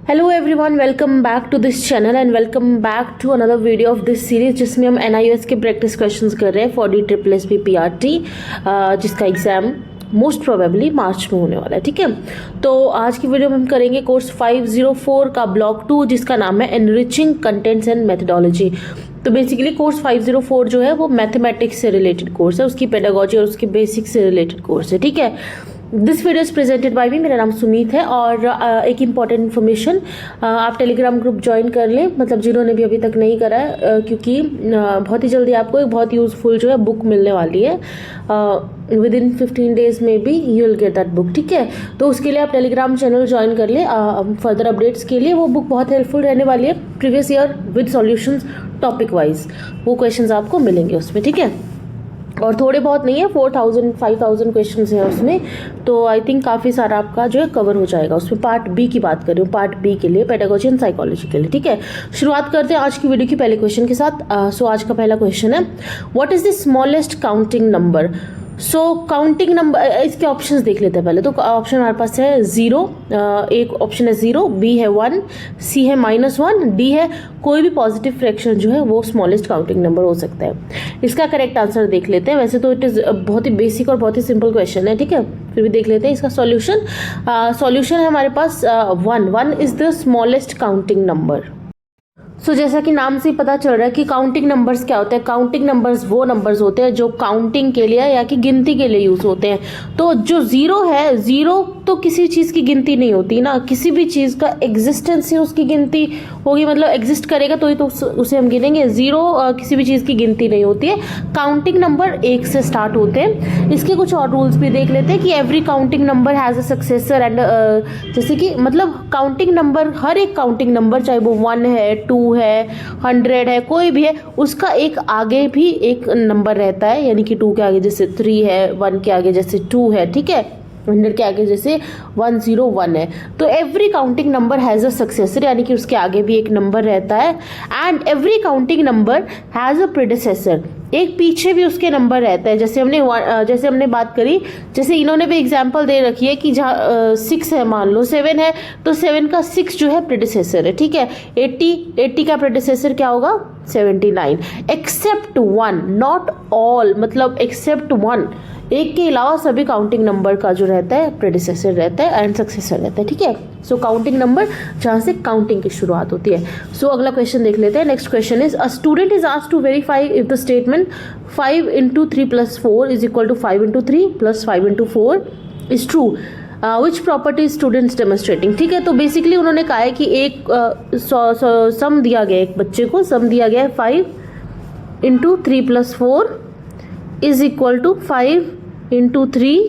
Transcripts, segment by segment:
Hello everyone, welcome back to this channel and welcome back to another video of this series जिसमें हम NIOS के practice questions कर रहे हैं for DSSB PRT जिसका exam most probably March में होने वाला है। ठीक है, तो आज की वीडियो में हम करेंगे कोर्स 504 का ब्लॉक 2 जिसका नाम है एनरिचिंग कंटेंट्स एंड मेथडोलॉजी। तो बेसिकली कोर्स 504 जो है वो मैथमेटिक्स से रिलेटेड कोर्स है, उसकी पेडागोजी और उसकी बेसिक्स से रिलेटेड कोर्स है। ठीक है, this video is presented by me, मेरा नाम सुमीत है। और एक इम्पॉर्टेंट इन्फॉर्मेशन, आप टेलीग्राम ग्रुप ज्वाइन कर लें, मतलब जिन्होंने भी अभी तक नहीं करा है, क्योंकि बहुत ही जल्दी आपको एक बहुत यूज़फुल जो है बुक मिलने वाली है। विद इन 15 days में भी you will get that book. ठीक है, तो उसके लिए आप टेलीग्राम चैनल ज्वाइन कर लें फर्दर अपडेट्स के लिए। वो बुक बहुत हेल्पफुल रहने वाली है, previous year with solutions topic wise वो क्वेश्चंस आपको मिलेंगे उसमें। ठीक है, और थोड़े बहुत नहीं है, 4000-5000 क्वेश्चन हैं उसमें, तो आई थिंक काफ़ी सारा आपका जो है कवर हो जाएगा उसमें। पार्ट बी की बात कर रही हूँ, पार्ट बी के लिए पेडागोजी एंड साइकोलॉजी के लिए। ठीक है, शुरुआत करते हैं आज की वीडियो की पहले क्वेश्चन के साथ। सो आज का पहला क्वेश्चन है, what is the smallest counting number. So counting number, इसके ऑप्शंस देख लेते हैं पहले। तो ऑप्शन हमारे पास है 0, एक ऑप्शन है 0, बी है 1, सी है -1, डी है कोई भी पॉजिटिव फ्रैक्शन जो है वो स्मॉलेस्ट काउंटिंग नंबर हो सकता है। इसका करेक्ट आंसर देख लेते हैं। वैसे तो इट इज़ बहुत ही बेसिक और बहुत ही सिंपल क्वेश्चन है। ठीक है, फिर भी देख लेते हैं इसका सॉल्यूशन। सॉल्यूशन है हमारे पास 1 is the smallest counting number. So जैसा कि नाम से पता चल रहा है कि काउंटिंग नंबर्स क्या होते हैं। काउंटिंग नंबर्स वो नंबर्स होते हैं जो काउंटिंग के लिए या कि गिनती के लिए यूज़ होते हैं। तो जो 0 है, 0 तो किसी चीज़ की गिनती नहीं होती ना, किसी भी चीज़ का एग्जिस्टेंस से उसकी गिनती होगी, मतलब एग्जिस्ट करेगा तो ही तो उसे हम गिनेंगे। 0 किसी भी चीज़ की गिनती नहीं होती है। काउंटिंग नंबर 1 से स्टार्ट होते हैं। इसके कुछ और रूल्स भी देख लेते हैं कि every counting number has a successor and जैसे कि मतलब काउंटिंग नंबर, हर एक काउंटिंग नंबर चाहे वो 1 है, 2 है, 100 है, कोई भी है, उसका एक आगे भी एक नंबर रहता है। यानी कि 2 के आगे जैसे 3 है, 1 के आगे जैसे 2 है, ठीक है, 100 के आगे जैसे 101 है। तो every counting number has a successor, यानी कि उसके आगे भी एक नंबर रहता है। And every counting number has a predecessor, एक पीछे भी उसके नंबर रहता है। जैसे हमने बात करी, जैसे इन्होंने भी एग्जांपल दे रखी है कि जहाँ 6 है, मान लो 7 है, तो 7 का 6 जो है प्रेडिसेसर है। ठीक है, 80 का प्रेडिसेसर क्या होगा, 79। एक्सेप्ट 1, नॉट ऑल, मतलब एक्सेप्ट 1, एक के अलावा सभी काउंटिंग नंबर का जो रहता है प्रेडिसेसर रहता है एंड सक्सेसर रहता है। ठीक है, सो काउंटिंग नंबर जहाँ से काउंटिंग की शुरुआत होती है। सो अगला क्वेश्चन देख लेते हैं। Next question is, a student is asked to verify if the statement 5 × 3 + 4 is equal to 5 × 3 + 5 × 4 is true, which property students demonstrating. ठीक है, तो बेसिकली उन्होंने कहा है कि एक सम दिया गया है, एक बच्चे को सम दिया गया है 5 × 3 + 4 इज इक्वल टू 5 × 3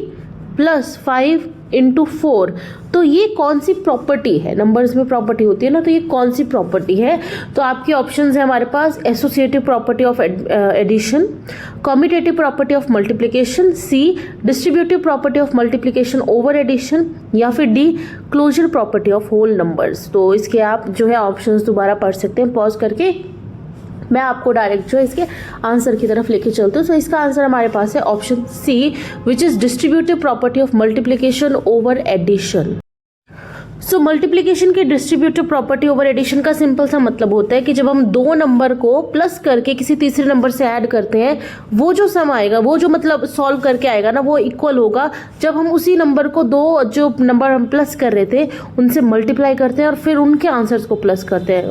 + 5 × 4। तो ये कौन सी प्रॉपर्टी है, नंबर्स में प्रॉपर्टी होती है ना, तो ये कौन सी प्रॉपर्टी है। तो आपके ऑप्शंस है हमारे पास, associative property of addition, commutative property of multiplication, C distributive property of multiplication over addition, या फिर D closure property of whole numbers. तो इसके आप जो है ऑप्शंस दोबारा पढ़ सकते हैं पॉज करके। मैं आपको डायरेक्ट जो है इसके आंसर की तरफ लेके चलती हूँ। तो इसका आंसर हमारे पास है option C, which is distributive property of multiplication over addition. So multiplication की डिस्ट्रीब्यूटिव प्रॉपर्टी ओवर एडिशन का सिंपल सा मतलब होता है कि जब हम 2 नंबर को प्लस करके किसी तीसरे नंबर से ऐड करते हैं, वो जो सम आएगा, वो जो मतलब सॉल्व करके आएगा ना, वो इक्वल होगा जब हम उसी नंबर को 2 जो नंबर हम प्लस कर रहे थे उनसे मल्टीप्लाई करते हैं और फिर उनके आंसर्स को प्लस करते हैं।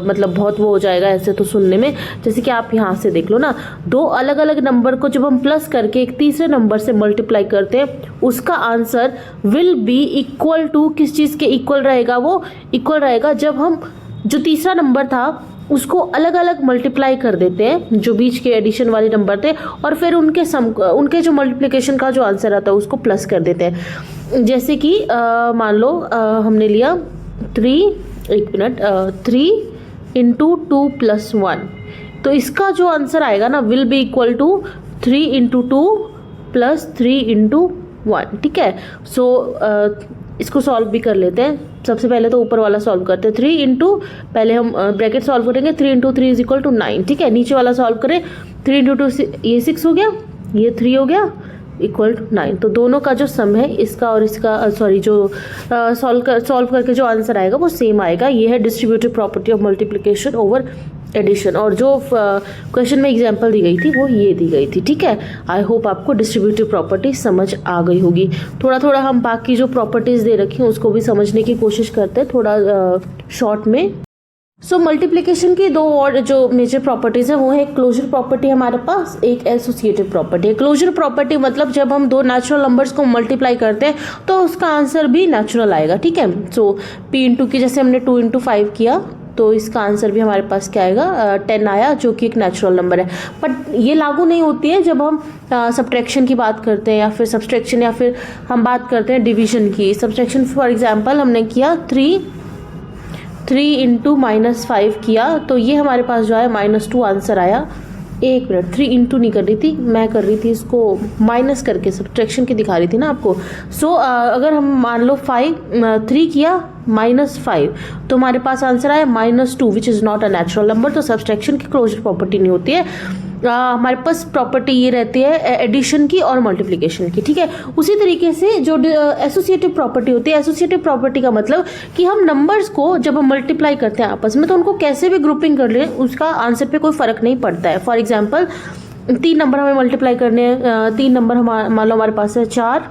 मतलब बहुत वो हो जाएगा ऐसे तो सुनने में, जैसे कि आप यहाँ से देख लो ना, 2 अलग अलग नंबर को जब हम प्लस करके एक तीसरे नंबर से मल्टीप्लाई करते हैं, उसका answer will be equal to, किस चीज़ के इक्वल रहेगा, वो इक्वल रहेगा जब हम जो तीसरा नंबर था उसको अलग अलग मल्टीप्लाई कर देते हैं, जो बीच के एडिशन वाले नंबर थे, और फिर उनके जो मल्टीप्लिकेशन का जो आंसर आता है उसको प्लस कर देते हैं। जैसे कि मान लो हमने लिया 3 × 2 + 1, तो इसका जो आंसर आएगा ना विल बी इक्वल टू 3 × 2 + 3 × 1। ठीक है, सो इसको सॉल्व भी कर लेते हैं। सबसे पहले तो ऊपर वाला सॉल्व करते हैं, 3 इंटू, पहले हम ब्रैकेट सॉल्व करेंगे, 3 × 3 = 9। ठीक है, नीचे वाला सॉल्व करें, 3 × 2 ये 6 हो गया, ये 3 हो गया, इक्वल टू 9। तो दोनों का जो सम है इसका और इसका जो सॉल्व करके जो आंसर आएगा वो सेम आएगा। ये है distributive property of multiplication over addition. और जो क्वेश्चन में एग्जांपल दी गई थी वो ये दी गई थी। ठीक है, आई होप आपको डिस्ट्रीब्यूटिव प्रॉपर्टी समझ आ गई होगी। थोड़ा थोड़ा हम बाकी जो प्रॉपर्टीज़ दे रखी हैं उसको भी समझने की कोशिश करते हैं थोड़ा शॉर्ट में। सो मल्टीप्लिकेशन की दो और जो मेजर प्रॉपर्टीज है वो है क्लोजर प्रॉपर्टी हमारे पास, एक एसोसिएटिव प्रॉपर्टी है। क्लोजर प्रॉपर्टी मतलब जब हम दो नेचुरल नंबर्स को मल्टीप्लाई करते हैं तो उसका आंसर भी नेचुरल आएगा। ठीक है, सो p इंटू की जैसे हमने 2 इंटू 5 किया तो इसका आंसर भी हमारे पास क्या आएगा 10 आया, जो कि एक नेचुरल नंबर है। बट ये लागू नहीं होती है जब हम सब्ट्रैक्शन की बात करते हैं या फिर सब्सट्रैक्शन या फिर हम बात करते हैं डिवीजन की। सब्सट्रैक्शन फॉर एग्जांपल हमने किया 3 इंटू -5 किया तो ये हमारे पास जो है -2 आंसर आया। एक मिनट, 3 इंटू नहीं कर रही थी मैं, कर रही थी इसको माइनस करके, सब्ट्रैक्शन की दिखा रही थी ना आपको। सो अगर हम मान लो 3 किया -5 तो हमारे पास आंसर आया -2 which is not a natural number. तो सब्सट्रैक्शन की क्लोजर प्रॉपर्टी नहीं होती है। हमारे पास प्रॉपर्टी ये रहती है एडिशन की और मल्टीप्लिकेशन की। ठीक है, उसी तरीके से जो एसोसिएटिव प्रॉपर्टी होती है, एसोसिएटिव प्रॉपर्टी का मतलब कि हम नंबर्स को जब हम मल्टीप्लाई करते हैं आपस में तो उनको कैसे भी ग्रुपिंग कर लें उसका आंसर पे कोई फर्क नहीं पड़ता है। फॉर एग्जाम्पल 3 नंबर हमें मल्टीप्लाई करने हैं, 3 नंबर मान लो हमारे पास है 4,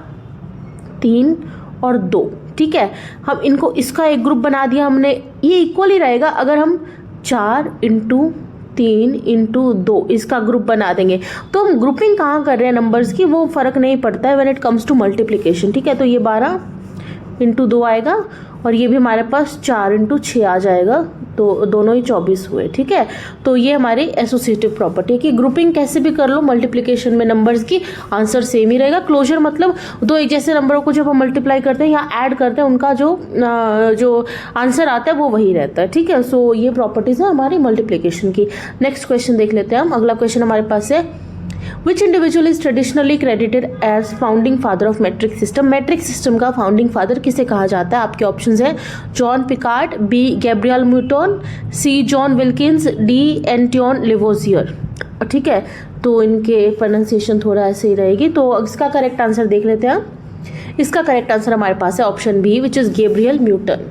3 और 2। ठीक है, हम इनको इसका एक ग्रुप बना दिया हमने, ये इक्वल ही रहेगा अगर हम 4 इंटू 3 इंटू 2 इसका ग्रुप बना देंगे। तो हम ग्रुपिंग कहाँ कर रहे हैं नंबर्स की वो फ़र्क नहीं पड़ता है when it comes to multiplication. ठीक है, तो ये 12 इंटू 2 आएगा और ये भी हमारे पास 4 इंटू 6 आ जाएगा, तो दोनों ही 24 हुए। ठीक है, तो ये हमारी एसोसिएटिव प्रॉपर्टी है कि ग्रुपिंग कैसे भी कर लो मल्टीप्लिकेशन में नंबर्स की आंसर सेम ही रहेगा। क्लोजर मतलब दो एक जैसे नंबरों को जब हम मल्टीप्लाई करते हैं या ऐड करते हैं उनका जो आंसर आता है वो वही रहता है। ठीक है, सो ये प्रॉपर्टीज है हमारी मल्टीप्लिकेशन की। नेक्स्ट क्वेश्चन देख लेते हैं हम। अगला क्वेश्चन हमारे पास है Which individual is traditionally credited as founding father of metric system? metric system का founding father किसे कहा जाता है? आपके ऑप्शंस हैं John Picard, B Gabriel Newton, C John Wilkins, D Antoine Lavoisier. ठीक है, तो इनके प्रोनाउंसिएशन थोड़ा ऐसे ही रहेगी। तो इसका करेक्ट आंसर देख लेते हैं। इसका करेक्ट आंसर हमारे पास है option B which is Gabriel Newton.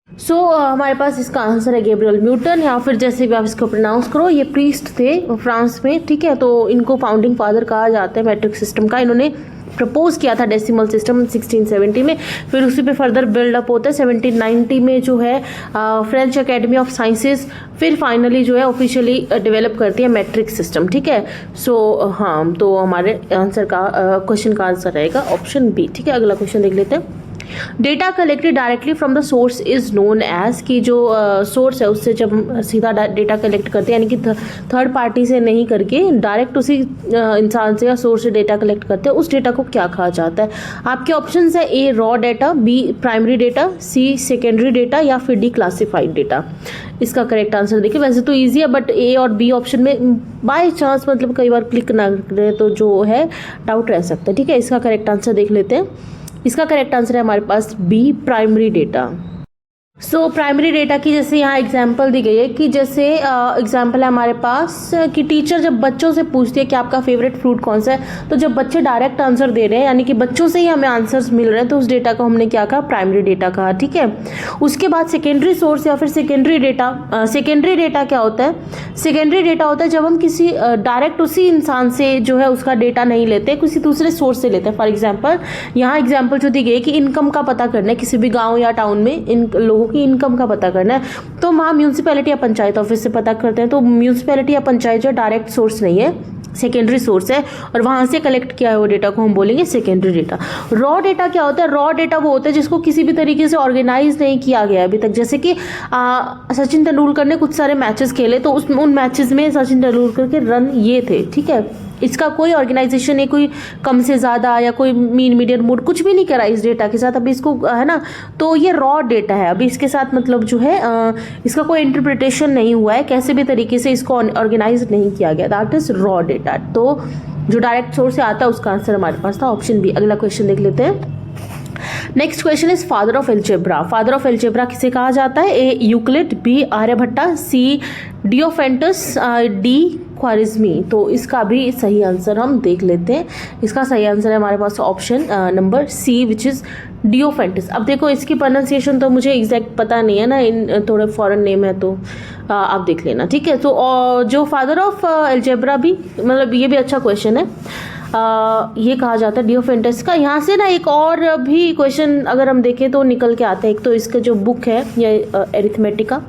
So हमारे पास इसका आंसर है गैब्रियल न्यूटन, या फिर जैसे भी आप इसको प्रोनाउंस करो। ये प्रीस्ट थे फ्रांस में। ठीक है, तो इनको फाउंडिंग फादर कहा जाता है मैट्रिक सिस्टम का। इन्होंने प्रपोज किया था डेसिमल सिस्टम 1670 में, फिर उसी पे फर्दर बिल्डअप होता है 1790 में जो है फ्रेंच एकेडमी ऑफ साइंसेस फिर फाइनली जो है ऑफिशियली डेवलप करती है मैट्रिक सिस्टम। ठीक है, सो हाँ, तो हमारे आंसर का क्वेश्चन का आंसर रहेगा ऑप्शन बी। ठीक है, अगला क्वेश्चन देख लेते हैं। Data collected directly from the source is known as, की जो सोर्स है उससे जब हम सीधा डेटा कलेक्ट करते हैं यानी कि थर्ड पार्टी से नहीं करके डायरेक्ट उसी इंसान से या सोर्स से डेटा कलेक्ट करते हैं, उस डेटा को क्या कहा जाता है? आपके ऑप्शंस है A raw data, B primary data, C secondary data या फिर डी क्लासिफाइड डेटा। इसका करेक्ट आंसर देखिए, वैसे तो ईजी है बट ए और बी ऑप्शन में बाय चांस मतलब कई बार क्लिक ना करें तो जो है डाउट रह सकता है। ठीक है, इसका करेक्ट आंसर देख लेते हैं। इसका करेक्ट आंसर है हमारे पास B primary data. So primary data की जैसे यहाँ एग्जांपल दी गई है कि जैसे एग्जांपल है हमारे पास कि टीचर जब बच्चों से पूछती है कि आपका फेवरेट फ्रूट कौन सा है, तो जब बच्चे डायरेक्ट आंसर दे रहे हैं यानी कि बच्चों से ही हमें आंसर्स मिल रहे हैं तो उस डेटा को हमने क्या कहा? प्राइमरी डेटा कहा। ठीक है, उसके बाद सेकेंडरी सोर्स या फिर सेकेंडरी डेटा। सेकेंडरी डेटा क्या होता है? सेकेंडरी डेटा होता है जब हम किसी डायरेक्ट उसी इंसान से जो है उसका डेटा नहीं लेते, किसी दूसरे सोर्स से लेते हैं। फॉर एग्जाम्पल यहाँ एग्जाम्पल जो दी गई कि इनकम का पता करना है, किसी भी गाँव या टाउन में इन लोगों की इनकम का पता करना है तो वहाँ म्यूनसिपैलिटी या पंचायत ऑफिस से पता करते हैं। तो म्यूनसिपैलिटी या पंचायत जो डायरेक्ट सोर्स नहीं है, सेकेंडरी सोर्स है और वहाँ से कलेक्ट किया हुआ डेटा को हम बोलेंगे सेकेंडरी डेटा। रॉ डेटा क्या होता है? रॉ डेटा वो होता है जिसको किसी भी तरीके से ऑर्गेनाइज नहीं किया गया अभी तक। जैसे कि सचिन तेंदुलकर ने कुछ सारे मैचेस खेले तो उन मैचेस में सचिन तेंदुलकर के रन ये थे। ठीक है, इसका कोई ऑर्गेनाइजेशन नहीं, कोई कम से ज़्यादा या कोई मीन मीडियन मोड कुछ भी नहीं करा इस डेटा के साथ अभी इसको, है ना। तो ये रॉ डेटा है, अभी इसके साथ मतलब जो है इसका कोई इंटरप्रिटेशन नहीं हुआ है, कैसे भी तरीके से इसको ऑर्गेनाइज नहीं किया गया, दैट इज रॉ डेटा। तो जो डायरेक्ट सोर्स से आता है उसका आंसर हमारे पास था ऑप्शन बी। अगला क्वेश्चन देख लेते हैं। Next question is father of algebra. Father of algebra किसे कहा जाता है? ए यूक्लिड, बी आर्यभट्टा, सी डियोफेंटस, डी ख्वारिज़मी, तो इसका भी सही आंसर हम देख लेते हैं। इसका सही आंसर है हमारे पास option number C which is Diophantus. अब देखो इसकी प्रोनाउंसिएशन तो मुझे एग्जैक्ट पता नहीं है ना, इन थोड़े फॉरेन नेम है तो आप देख लेना, ठीक है। तो जो फादर ऑफ एल्जेब्रा भी, मतलब ये भी अच्छा क्वेश्चन है, ये कहा जाता है डियोफेंटिस का। यहाँ से ना एक और भी क्वेश्चन अगर हम देखें तो निकल के आता है। एक तो इसका जो बुक है ये एरिथमेटिका,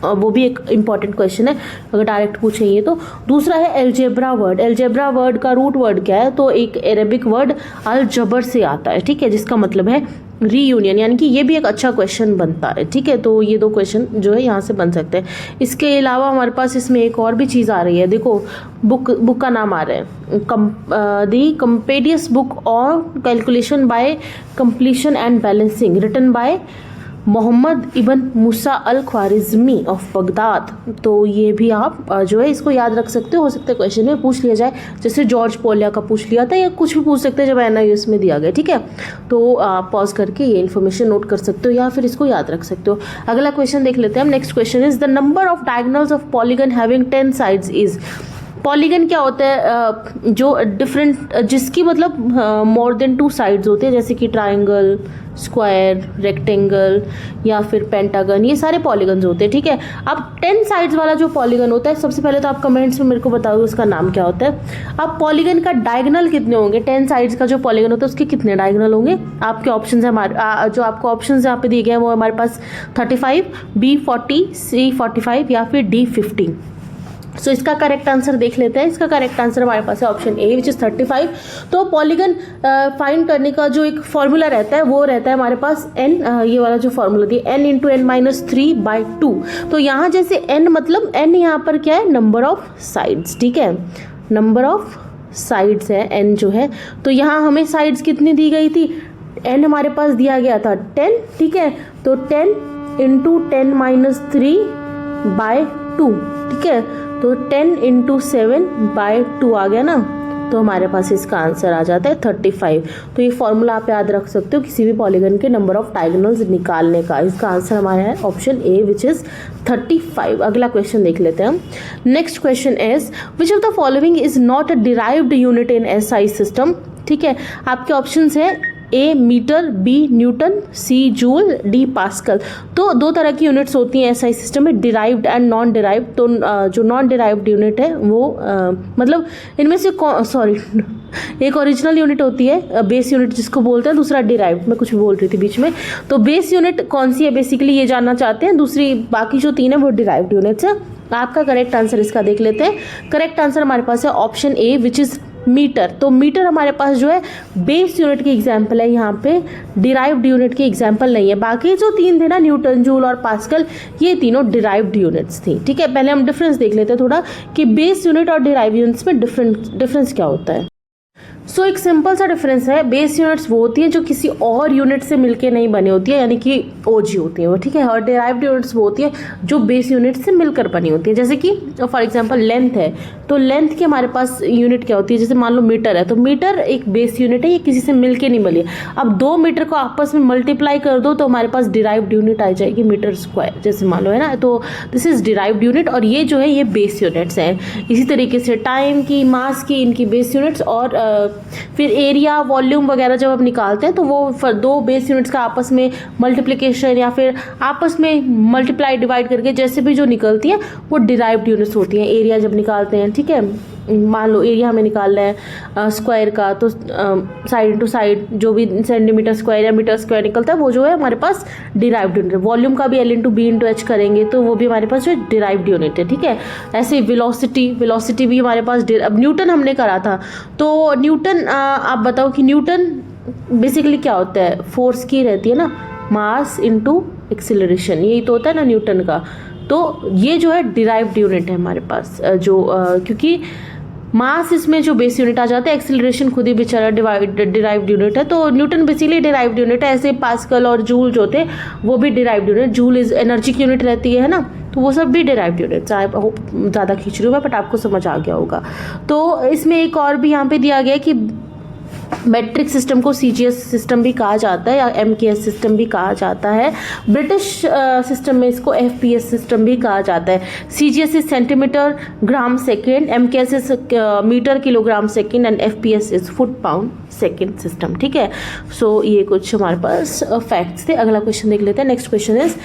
वो भी एक इम्पॉर्टेंट क्वेश्चन है अगर डायरेक्ट पूछे ये तो। दूसरा है एल्जेब्रा वर्ड। एल्जेब्रा वर्ड का रूट वर्ड क्या है, तो एक अरेबिक वर्ड अल जबर से आता है, ठीक है, जिसका मतलब है रीयूनियन, यानी कि ये भी एक अच्छा क्वेश्चन बनता है, ठीक है। तो ये दो क्वेश्चन जो है यहाँ से बन सकते हैं। इसके अलावा हमारे पास इसमें एक और भी चीज़ आ रही है, देखो बुक का नाम आ रहा है the compendious book on calculation by completion and balancing written by Mohammed ibn Musa al Khwarizmi of Baghdad. तो ये भी आप जो है इसको याद रख सकते हो सकता है क्वेश्चन में पूछ लिया जाए, जैसे जॉर्ज पोलिया का पूछ लिया था, या कुछ भी पूछ सकते हैं जब NIOS में दिया गया, ठीक है। तो आप पॉज करके ये इन्फॉर्मेशन नोट कर सकते हो या फिर इसको याद रख सकते हो। अगला क्वेश्चन देख लेते हैं हम। Next question is the number of diagonals of polygon having 10 sides is. Polygon क्या होता है, जो डिफरेंट, जिसकी मतलब मोर देन 2 साइड्स होते हैं, जैसे कि ट्राइंगल, स्क्वायर, रेक्टेंगल या फिर पेंटागन, ये सारे पॉलीगन्स होते हैं, ठीक है। अब 10 साइड्स वाला जो पॉलीगन होता है, सबसे पहले तो आप कमेंट्स में मेरे को बताओ उसका नाम क्या होता है। अब पॉलीगन का डायगोनल कितने होंगे, 10 साइड्स का जो पॉलीगन होता है उसके कितने डायगोनल होंगे। आपके ऑप्शन है हमारे जो आपको ऑप्शन यहाँ पे दिए गए हैं वो हमारे पास 35, B 40, C 45 या फिर D 15। सो इसका करेक्ट आंसर देख लेते हैं। इसका करेक्ट आंसर हमारे पास है ऑप्शन ए विच इज़ 35। तो पॉलीगन फाइंड करने का जो एक फॉर्मूला रहता है वो रहता है हमारे पास n, ये वाला जो फॉर्मूला दिया n × n-3/2। तो यहाँ जैसे n मतलब n यहाँ पर क्या है, नंबर ऑफ साइड्स, ठीक है, नंबर ऑफ साइड्स है n जो है। तो यहाँ हमें साइड्स कितनी दी गई थी, n हमारे पास दिया गया था 10, ठीक है। तो 10 × 10-3/2, ठीक है। तो 10 × 7/2 आ गया ना, तो हमारे पास इसका आंसर आ जाता है 35। तो ये फॉर्मूला आप याद रख सकते हो किसी भी पॉलीगन के नंबर ऑफ डायगोनल्स निकालने का। इसका आंसर हमारा है ऑप्शन ए विच इज़ 35। अगला क्वेश्चन देख लेते हैं हम। Next question is which of the following is not a derived unit in SI system, ठीक है। आपके ऑप्शन है A metre, B newton, C joule, D pascal. तो दो तरह की यूनिट्स होती हैं SI सिस्टम में, डिराइव्ड एंड नॉन डिराइव्ड। तो जो नॉन डिराइव्ड यूनिट है वो मतलब इनमें से सॉरी एक ओरिजिनल यूनिट होती है बेस यूनिट जिसको बोलते हैं, दूसरा डिराइव्ड। मैं कुछ भी बोल रही थी बीच में। तो बेस यूनिट कौन सी है बेसिकली ये जानना चाहते हैं, दूसरी बाकी जो 3 है वो डिराइव्ड यूनिट्स है। आपका करेक्ट आंसर इसका देख लेते हैं। करेक्ट आंसर हमारे पास है option A which is metre. तो मीटर हमारे पास जो है बेस यूनिट की एग्जाम्पल है, यहाँ पे डिराइव्ड यूनिट की एग्जाम्पल नहीं है। बाकी जो 3 थे ना, न्यूटन, जूल और पास्कल, ये तीनों डिराइव्ड यूनिट्स थी, ठीक है। पहले हम डिफरेंस देख लेते हैं थोड़ा कि बेस यूनिट और डिराइव्ड यूनिट्स में डिफरेंस क्या होता है। सो एक सिंपल सा डिफरेंस है, बेस यूनिट्स वो होती हैं जो किसी और यूनिट से मिलके नहीं बनी होती है, यानी कि OG होती है वो, ठीक है। और डिराइव्ड यूनिट्स वो होती है जो बेस यूनिट से मिलकर बनी होती है। जैसे कि फॉर एग्जांपल लेंथ है, तो लेंथ की हमारे पास यूनिट क्या होती है, जैसे मान लो मीटर है, तो मीटर एक बेस यूनिट है, ये किसी से मिलके नहीं बनी है। अब 2 मीटर को आपस में मल्टीप्लाई कर दो तो हमारे पास डिराइव्ड यूनिट आ जाएगी मीटर स्क्वायर, जैसे मान लो, है ना। तो दिस इज डिराइव्ड यूनिट और ये जो है ये बेस यूनिट्स हैं। इसी तरीके से टाइम की, मास की, इनकी बेस यूनिट्स, और फिर एरिया, वॉल्यूम वगैरह जब आप निकालते हैं तो वो 2 बेस यूनिट्स का आपस में मल्टीप्लिकेशन या फिर आपस में मल्टीप्लाई डिवाइड करके जैसे भी जो निकलती है वो डिराइव्ड यूनिट्स होती हैं। एरिया जब निकालते हैं, ठीक है, मान लो एरिया हमें निकालना है स्क्वायर का, तो साइड टू साइड जो भी सेंटीमीटर स्क्वायर या मीटर स्क्वायर निकलता है वो जो है हमारे पास डिराइव्ड यूनिट है। वॉल्यूम का भी L/B/H करेंगे तो वो भी हमारे पास जो डिराइव्ड यूनिट है, ठीक है। ऐसे वेलोसिटी भी हमारे पास, अब न्यूटन हमने करा था, तो न्यूटन आप बताओ कि न्यूटन बेसिकली क्या होता है, फोर्स की रहती है ना, मास इंटू एक्सिलरेशन, यही तो होता है ना न्यूटन का। तो ये जो है डिराइव्ड यूनिट है हमारे पास, जो क्योंकि मास इसमें जो बेस यूनिट आ जाता है, एक्सिलरेशन खुद ही बेचारा डिराइव्ड यूनिट है। तो न्यूटन बेसिकली डिराइव्ड यूनिट है। ऐसे पास्कल और जूल जो थे वो भी derived unit, joule is energy की यूनिट रहती है ना, तो वो सब भी डिराइव्ड यूनिट्स। आई होप ज़्यादा खींच रही हूँ मैं, बट आपको समझ आ गया होगा। तो इसमें एक और भी यहाँ पे दिया गया कि मैट्रिक सिस्टम को CGS सिस्टम भी कहा जाता है या MKS सिस्टम भी कहा जाता है। ब्रिटिश सिस्टम में इसको FPS सिस्टम भी कहा जाता है। CGS is centimetre gram second, MKS is metre kilogram second and FPS is foot pound second system. ठीक है, सो ये कुछ हमारे पास फैक्ट्स थे। अगला क्वेश्चन देख लेते हैं। नेक्स्ट क्वेश्चन इज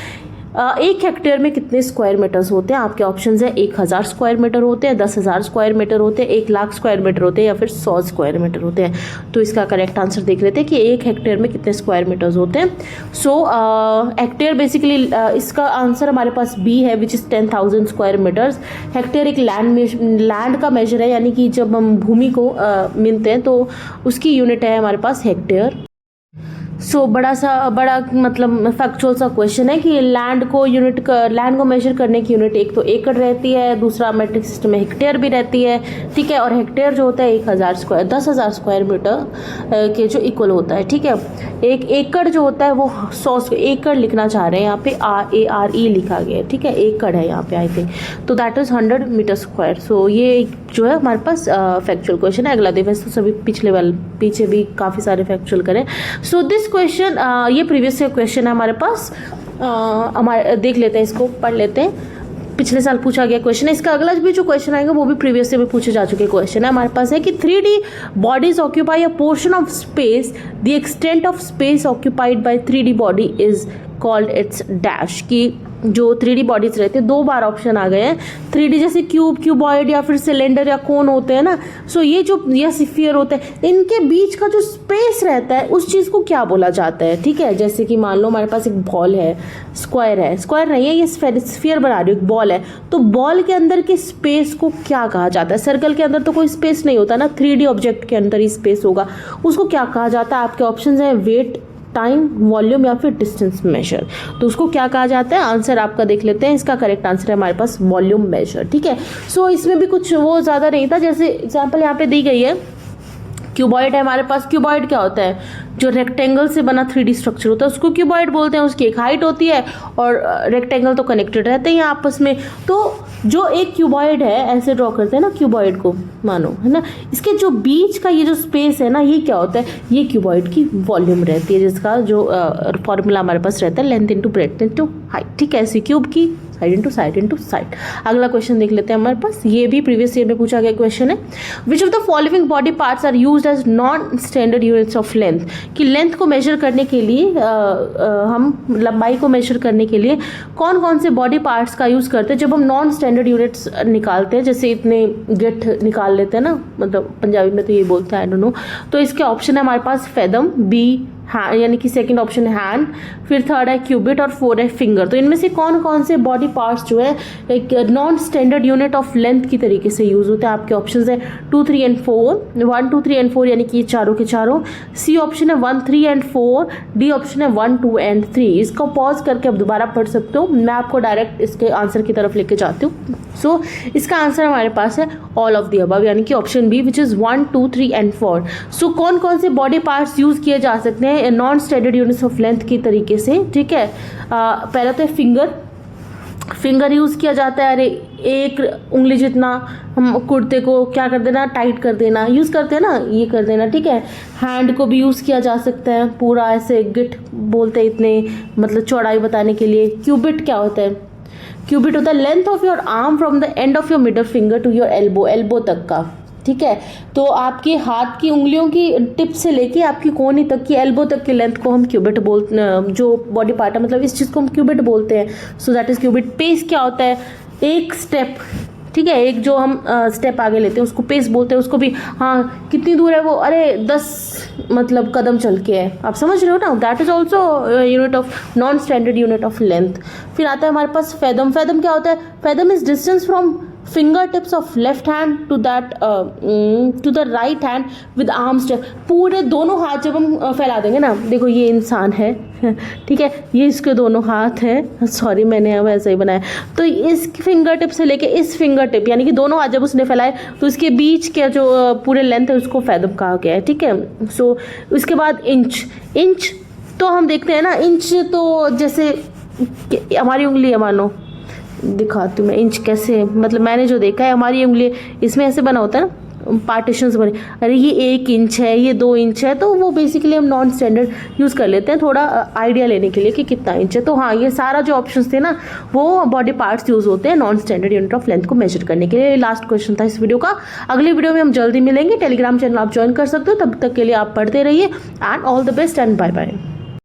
1 हेक्टेयर में कितने स्क्वायर मीटर्स होते हैं? आपके ऑप्शंस है 1000 स्क्वायर मीटर होते हैं, 10,000 स्क्वायर मीटर होते हैं, 1 लाख स्क्वायर मीटर होते हैं या फिर 100 स्क्वायर मीटर होते हैं। तो इसका करेक्ट आंसर देख लेते हैं कि 1 हेक्टेयर में कितने स्क्वायर मीटर्स होते हैं। सो हेक्टेयर बेसिकली इसका आंसर हमारे पास बी है which is 10,000 square metres. Hectare एक लैंड का मेजर है, यानी कि जब हम भूमि को मिनते हैं तो उसकी यूनिट है हमारे पास हेक्टेयर। सो बड़ा मतलब फैक्चुअल सा क्वेश्चन है कि लैंड को मेजर करने की यूनिट एक तो एकड़ रहती है, दूसरा मैट्रिक सिस्टम में हेक्टेयर भी रहती है। ठीक है, और हेक्टेयर जो होता है 10,000 स्क्वायर मीटर के जो इक्वल होता है। ठीक है, एक एकड़ जो होता है वो 100 एकड़ लिखना चाह रहे हैं, यहाँ पे ARE लिखा गया है। ठीक है, एकड़ है यहाँ पे आई थिंक, तो दैट इज 100 मीटर स्क्वायर। सो ये जो है हमारे पास फैक्चुअल क्वेश्चन है। अगला देखिए, तो सभी पीछे भी काफ़ी सारे फैक्चुअल करें। सो दिस क्वेश्चन ये प्रीवियस क्वेश्चन है हमारे पास, हमारे देख लेते हैं, इसको पढ़ लेते हैं। पिछले साल पूछा गया क्वेश्चन है। इसका अगला भी जो क्वेश्चन आएगा वो भी प्रीवियस से भी पूछे जा चुके क्वेश्चन है। हमारे पास है कि 3D bodies occupy a portion of space, the extent of space occupied by 3D body is called its dash. की जो 3D बॉडीज रहते हैं, 2 बार ऑप्शन आ गए हैं। 3D जैसे क्यूबॉइड या फिर सिलेंडर या कोन होते हैं ना, सो ये जो या स्फीयर होते हैं, इनके बीच का जो स्पेस रहता है उस चीज़ को क्या बोला जाता है? ठीक है, जैसे कि मान लो हमारे पास एक बॉल है, स्क्वायर नहीं है, ये स्फीयर बना रही है, एक बॉल है, तो बॉल के अंदर के स्पेस को क्या कहा जाता है? सर्कल के अंदर तो कोई स्पेस नहीं होता ना, 3D ऑब्जेक्ट के अंदर ही स्पेस होगा, उसको क्या कहा जाता है? आपके ऑप्शन है वेट, टाइम, वॉल्यूम या फिर डिस्टेंस मेजर। तो उसको क्या कहा जाता है? आंसर आपका देख लेते हैं। इसका करेक्ट आंसर है हमारे पास वॉल्यूम मेजर। ठीक है, सो इसमें भी कुछ वो ज़्यादा नहीं था, जैसे एग्जांपल यहाँ पे दी गई है, क्यूबॉइड है हमारे पास। क्यूबॉइड क्या होता है? जो रेक्टेंगल से बना 3D स्ट्रक्चर होता है उसको क्यूबॉइड बोलते हैं। उसकी एक हाइट होती है और रेक्टेंगल तो कनेक्टेड रहते हैं आपस में। तो जो एक क्यूबॉइड है, ऐसे ड्रॉ करते हैं ना क्यूबॉइड को, मानो, है ना, इसके जो बीच का ये जो स्पेस है ना, ये क्या होता है? ये क्यूबॉइड की वॉल्यूम रहती है, जिसका जो फॉर्मूला हमारे पास रहता है length into breadth into height. ठीक है, ऐसी क्यूब की साइड इंटू साइड। अगला क्वेश्चन देख लेते हैं हमारे पास, ये भी प्रीवियस ईयर में पूछा गया क्वेश्चन है। Which of the following body parts are used as non standard units of length? कि लेंथ को मेजर करने के लिए हम लंबाई को मेजर करने के लिए कौन कौन से बॉडी पार्ट्स का यूज़ करते हैं जब हम नॉन स्टैंडर्ड यूनिट्स निकालते हैं? जैसे इतने गिठ निकाल लेते हैं ना, मतलब पंजाबी में तो ये बोलते हैं, आई डोंट नो। तो इसके ऑप्शन है हमारे पास फेदम, बी यानी कि सेकंड ऑप्शन है हैंड, फिर थर्ड है क्यूबिट और 4 है फिंगर। तो इनमें से कौन कौन से बॉडी पार्ट्स जो है एक non standard unit of length की तरीके से यूज होते हैं? आपके ऑप्शंस है 2, 3 एंड 4, 1, 2, 3 एंड 4, यानी कि चारों के चारों। सी ऑप्शन है 1, 3 एंड 4, डी ऑप्शन है 1, 2 एंड 3। इसको पॉज करके आप दोबारा पढ़ सकते हो, मैं आपको डायरेक्ट इसके आंसर की तरफ लेके जाती हूँ। सो इसका आंसर हमारे पास है ऑल ऑफ द अबव, यानी कि option B which is 1, 2, 3 and 4। So कौन कौन से बॉडी पार्ट्स यूज किए जा सकते हैं non standard units of length की तरीके से? ठीक है, पहला तो है फिंगर यूज किया जाता है। अरे एक उंगली जितना हम कुर्ते को क्या कर देना, टाइट कर देना, यूज करते हैं ना, ये कर देना। ठीक है, हैंड को भी यूज किया जा सकता है, पूरा ऐसे गिट बोलते हैं इतने, मतलब चौड़ाई बताने के लिए। क्यूबिट क्या होता है? क्यूबिट होता है length of your arm from the end of your middle finger to your elbow तक का। ठीक है, तो आपके हाथ की उंगलियों की टिप से लेके आपकी कोहनी तक की एल्बो तक की लेंथ को हम क्यूबिट बोलते, जो बॉडी पार्ट है, मतलब इस चीज़ को हम क्यूबिट बोलते हैं। So that is cubit. Pace क्या होता है? एक स्टेप। ठीक है, एक जो हम स्टेप आगे लेते हैं उसको पेस बोलते हैं। उसको भी, हाँ, कितनी दूर है वो? अरे 10 मतलब कदम चल के है, आप समझ रहे हो ना। That is also unit of non standard unit of length. फिर आता है हमारे पास फेदम। फेदम क्या होता है? Fathom is distance from fingertips of left hand to the right hand with arm step. पूरे दोनों हाथ जब हम फैला देंगे ना, देखो ये इंसान है, ठीक है, ये इसके दोनों हाथ हैं, सॉरी मैंने अब ऐसा ही बनाया। तो इस फिंगर टिप से लेके इस फिंगर टिप, यानी कि दोनों हाथ जब उसने फैलाए तो इसके बीच के जो पूरे लेंथ है उसको फेदम कहा गया है। ठीक है, सो उसके बाद इंच तो हम देखते हैं ना, इंच तो जैसे हमारी उंगली है, मानो दिखाती हूँ मैं इंच कैसे, मतलब मैंने जो देखा है हमारी उंगली इसमें ऐसे बना होता है ना, पार्टीशंस बने, अरे ये 1 इंच है, ये 2 इंच है, तो वो बेसिकली हम नॉन स्टैंडर्ड यूज़ कर लेते हैं थोड़ा आइडिया लेने के लिए कि कितना इंच है। तो हाँ, ये सारा जो ऑप्शंस थे ना वो बॉडी पार्ट्स यूज़ होते हैं non standard unit of length को मेजर करने के लिए। लास्ट क्वेश्चन था इस वीडियो का। अगली वीडियो में हम जल्दी मिलेंगे। टेलीग्राम चैनल आप ज्वाइन कर सकते हो। तब तक के लिए आप पढ़ते रहिए and all the best and bye bye.